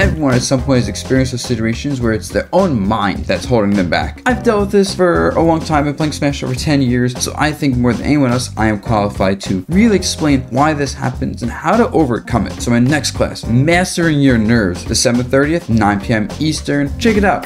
everyone at some point has experienced those situations where it's their own mind that's holding them back. I've dealt with this for a long time. I've been playing Smash over 10 years, so I think more than anyone else, I am qualified to really explain why this happens and how to overcome it. So my next class, Mastering Your Nerves, December 30th, 9 p.m. Eastern. Check it out.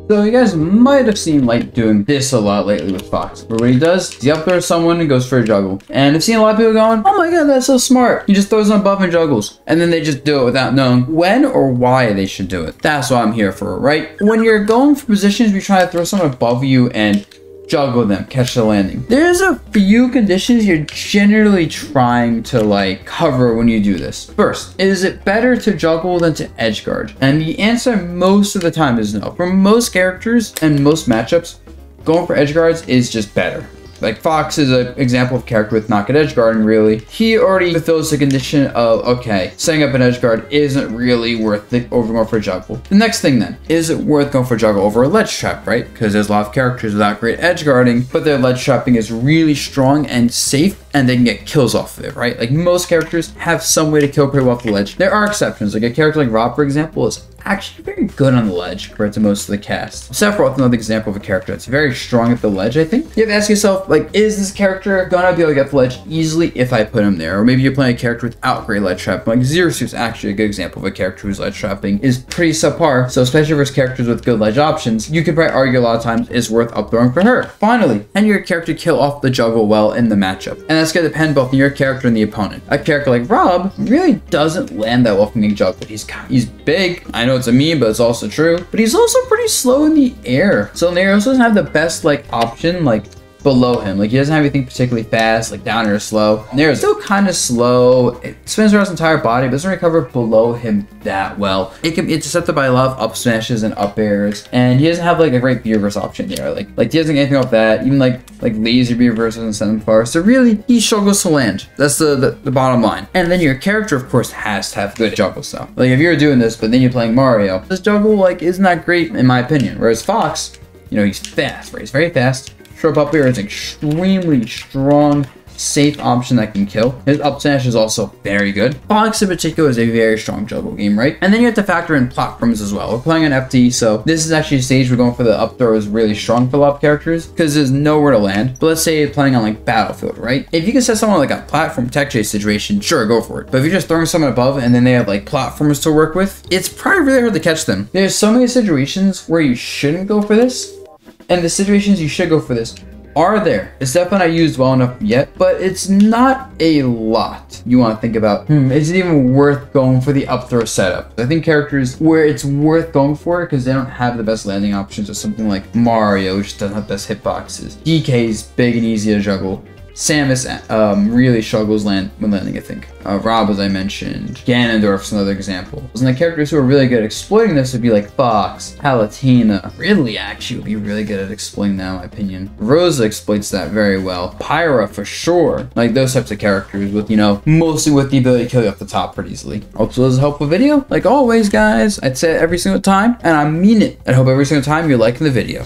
So you guys might have seen Light doing this a lot lately with Fox, where what he does is he up throws someone and goes for a juggle. And I've seen a lot of people going, oh my god, that's so smart. He just throws them above and juggles. And then they just do it without knowing when or why they should do it. That's what I'm here for, right? When you're going for positions, you try to throw someone above you and juggle them, catch the landing. There's a few conditions you're generally trying to like cover when you do this. First, is it better to juggle than to edge guard? And the answer most of the time is no. For most characters and most matchups, going for edge guards is just better. Like Fox is an example of a character with not good edge guarding, really. He already fulfills the condition of, okay, setting up an edge guard isn't really worth it over going for a juggle. The next thing then, is it worth going for a juggle over a ledge trap, right? Because there's a lot of characters without great edge guarding, but their ledge trapping is really strong and safe, and they can get kills off of it, right? Like most characters have some way to kill people off the ledge. There are exceptions, like a character like Rob, for example, is actually very good on the ledge compared to most of the cast. Sephiroth, another example of a character that's very strong at the ledge, I think. You have to ask yourself, like, is this character gonna be able to get the ledge easily if I put him there? Or maybe you're playing a character without great ledge trapping. Like Zerus is actually a good example of a character whose ledge trapping is pretty subpar. So especially versus characters with good ledge options, you could probably argue a lot of times it's worth up throwing for her. Finally, can your character kill off the juggle well in the matchup? And that's gonna depend both on your character and the opponent. A character like Rob really doesn't land that well from being juggled. He's big. I know it's a meme, but it's also true. But he's also pretty slow in the air. So in the air, he also doesn't have the best like option like below him. Like he doesn't have anything particularly fast, like down or slow. And there is still kind of slow. It spins around his entire body, but doesn't recover below him that well. It can be intercepted by a lot of up smashes and up airs, and he doesn't have like a great B reverse option there. Like he doesn't get anything off that. Even like laser B reverse doesn't send him far. So really, he struggles to land. That's the bottom line. And then your character, of course, has to have good juggle stuff. Like if you're doing this, but then you're playing Mario, this juggle like is not great in my opinion. Whereas Fox, you know, he's fast, right? He's very fast. Short up here is an extremely strong, safe option that can kill. His up smash is also very good. Fox in particular is a very strong juggle game, right? And then you have to factor in platforms as well. We're playing on FD, so this is actually a stage we're going for the up throw is really strong for a lot of characters because there's nowhere to land. But let's say you're playing on like Battlefield, right? If you can set someone like a platform tech chase situation, sure, go for it. But if you're just throwing someone above and then they have like platforms to work with, it's probably really hard to catch them. There's so many situations where you shouldn't go for this, and the situations you should go for this are there. It's definitely not used well enough yet, but it's not a lot. You want to think about, is it even worth going for the up throw setup? I think characters where it's worth going for it because they don't have the best landing options, or something like Mario, which doesn't have best hitboxes. DK's big and easy to juggle. Samus really struggles when landing, I think. Rob, as I mentioned. Ganondorf's another example. And the characters who are really good at exploiting this would be like Fox, Palutena. Ridley actually would be really good at exploiting that, in my opinion. Rosa exploits that very well. Pyra, for sure. Like those types of characters with, you know, mostly with the ability to kill you off the top pretty easily. Hope this was a helpful video. Like always, guys, I'd say it every single time, and I mean it. I hope every single time you're liking the video.